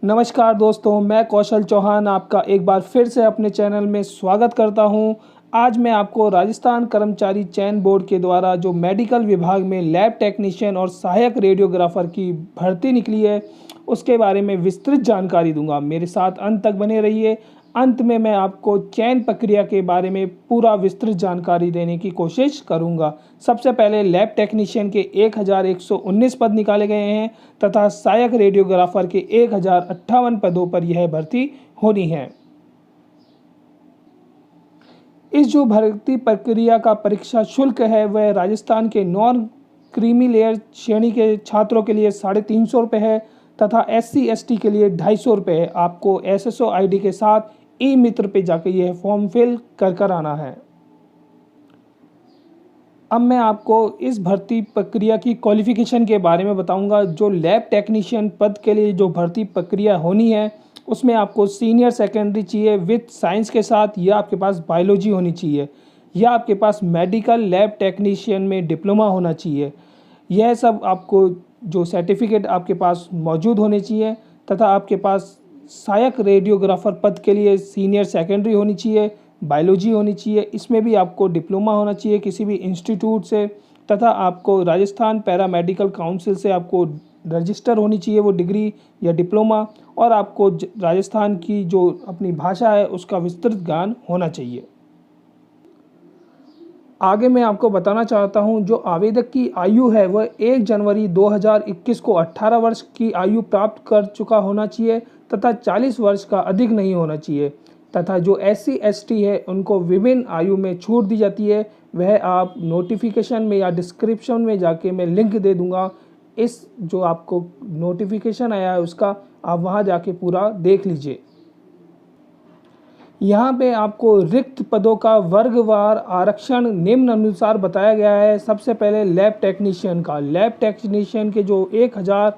नमस्कार दोस्तों, मैं कौशल चौहान आपका एक बार फिर से अपने चैनल में स्वागत करता हूं। आज मैं आपको राजस्थान कर्मचारी चयन बोर्ड के द्वारा जो मेडिकल विभाग में लैब टेक्नीशियन और सहायक रेडियोग्राफर की भर्ती निकली है, उसके बारे में विस्तृत जानकारी दूंगा। मेरे साथ अंत तक बने रहिए। अंत में मैं आपको चयन प्रक्रिया के बारे में पूरा विस्तृत जानकारी देने की कोशिश करूंगा। सबसे पहले लैब टेक्नीशियन के 1119 पद निकाले गए हैं तथा सहायक रेडियोग्राफर के 1058 पदों पर यह भर्ती होनी है। इस जो भर्ती प्रक्रिया का परीक्षा शुल्क है वह राजस्थान के नॉन क्रीमी लेयर श्रेणी के छात्रों के लिए 350 रुपये है तथा SC/ST के लिए 250 रुपये है। आपको SSO ID के साथ ई मित्र पे जाकर यह फॉर्म फिल कर आना है। अब मैं आपको इस भर्ती प्रक्रिया की क्वालिफिकेशन के बारे में बताऊंगा। जो लैब टेक्नीशियन पद के लिए जो भर्ती प्रक्रिया होनी है उसमें आपको सीनियर सेकेंडरी चाहिए विद साइंस के साथ, या आपके पास बायोलॉजी होनी चाहिए, या आपके पास मेडिकल लैब टेक्नीशियन में डिप्लोमा होना चाहिए। यह सब आपको जो सर्टिफिकेट आपके पास मौजूद होने चाहिए तथा आपके पास सहायक रेडियोग्राफर पद के लिए सीनियर सेकेंडरी होनी चाहिए, बायोलॉजी होनी चाहिए, इसमें भी आपको डिप्लोमा होना चाहिए किसी भी इंस्टीट्यूट से, तथा आपको राजस्थान पैरामेडिकल काउंसिल से आपको रजिस्टर होनी चाहिए वो डिग्री या डिप्लोमा, और आपको राजस्थान की जो अपनी भाषा है उसका विस्तृत ज्ञान होना चाहिए। आगे मैं आपको बताना चाहता हूं, जो आवेदक की आयु है वह 1 जनवरी 2021 को 18 वर्ष की आयु प्राप्त कर चुका होना चाहिए तथा 40 वर्ष का अधिक नहीं होना चाहिए, तथा जो SC/ST है उनको विभिन्न आयु में छूट दी जाती है। वह आप नोटिफिकेशन में या डिस्क्रिप्शन में जाके मैं लिंक दे दूंगा। इस जो आपको नोटिफिकेशन आया है उसका आप वहां जाके पूरा देख लीजिए। यहाँ पे आपको रिक्त पदों का वर्गवार आरक्षण निम्न अनुसार बताया गया है। सबसे पहले लैब टेक्नीशियन के जो 1000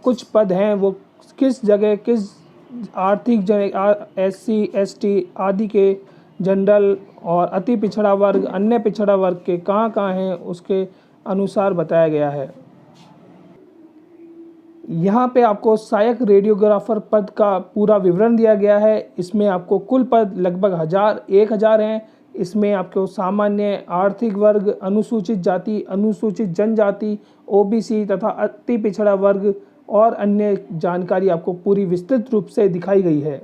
कुछ पद हैं वो किस जगह किस आर्थिक जगह SC/ST आदि के, जनरल और अति पिछड़ा वर्ग, अन्य पिछड़ा वर्ग के कहाँ हैं उसके अनुसार बताया गया है। यहाँ पे आपको सहायक रेडियोग्राफर पद का पूरा विवरण दिया गया है। इसमें आपको कुल पद लगभग 1000 हैं। इसमें आपको सामान्य, आर्थिक वर्ग, अनुसूचित जाति, अनुसूचित जनजाति, OBC तथा अति पिछड़ा वर्ग और अन्य जानकारी आपको पूरी विस्तृत रूप से दिखाई गई है।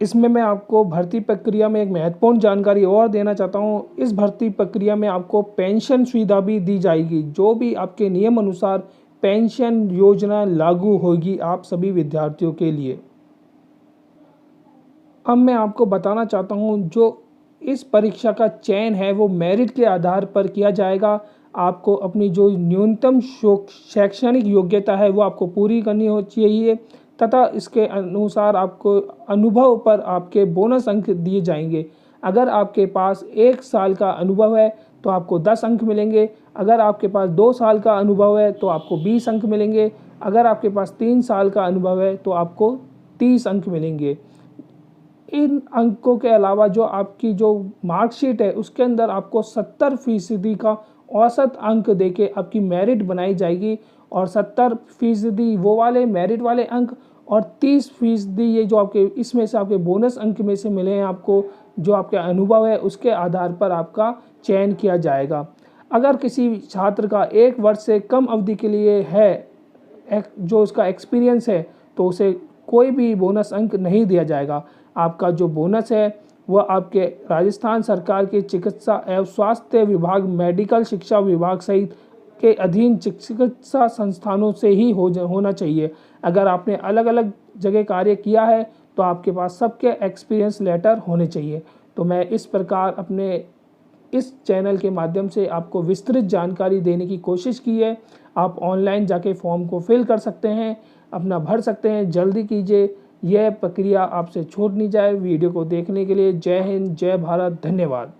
इसमें मैं आपको भर्ती प्रक्रिया में एक महत्वपूर्ण जानकारी और देना चाहता हूँ। इस भर्ती प्रक्रिया में आपको पेंशन सुविधा भी दी जाएगी। जो भी आपके नियम अनुसार पेंशन योजना लागू होगी आप सभी विद्यार्थियों के लिए। अब मैं आपको बताना चाहता हूँ, जो इस परीक्षा का चयन है वो मेरिट के आधार पर किया जाएगा। आपको अपनी जो न्यूनतम शैक्षणिक योग्यता है वो आपको पूरी करनी हो चाहिए तथा इसके अनुसार आपको अनुभव पर आपके बोनस अंक दिए जाएंगे। अगर आपके पास 1 साल का अनुभव है तो आपको 10 अंक मिलेंगे। अगर आपके पास 2 साल का अनुभव है तो आपको 20 अंक मिलेंगे। अगर आपके पास 3 साल का अनुभव है तो आपको 30 अंक मिलेंगे। इन अंकों के अलावा जो आपकी जो मार्कशीट है उसके अंदर आपको 70% का औसत अंक देके आपकी मेरिट बनाई जाएगी, और 70% वो वाले मेरिट वाले अंक और 30% ये जो आपके इसमें से आपके बोनस अंक में से मिले हैं आपको, जो आपके अनुभव है उसके आधार पर आपका चयन किया जाएगा। अगर किसी छात्र का 1 वर्ष से कम अवधि के लिए है जो उसका एक्सपीरियंस है तो उसे कोई भी बोनस अंक नहीं दिया जाएगा। आपका जो बोनस है वह आपके राजस्थान सरकार के चिकित्सा एवं स्वास्थ्य विभाग, मेडिकल शिक्षा विभाग सहित के अधीन चिकित्सा संस्थानों से ही होना चाहिए। अगर आपने अलग अलग जगह कार्य किया है तो आपके पास सबके एक्सपीरियंस लेटर होने चाहिए। तो मैं इस प्रकार अपने इस चैनल के माध्यम से आपको विस्तृत जानकारी देने की कोशिश की है। आप ऑनलाइन जाके फॉर्म को फिल कर सकते हैं, अपना भर सकते हैं। जल्दी कीजिए, यह प्रक्रिया आपसे छूट नहीं जाए। वीडियो को देखने के लिए जय हिंद, जय भारत, धन्यवाद।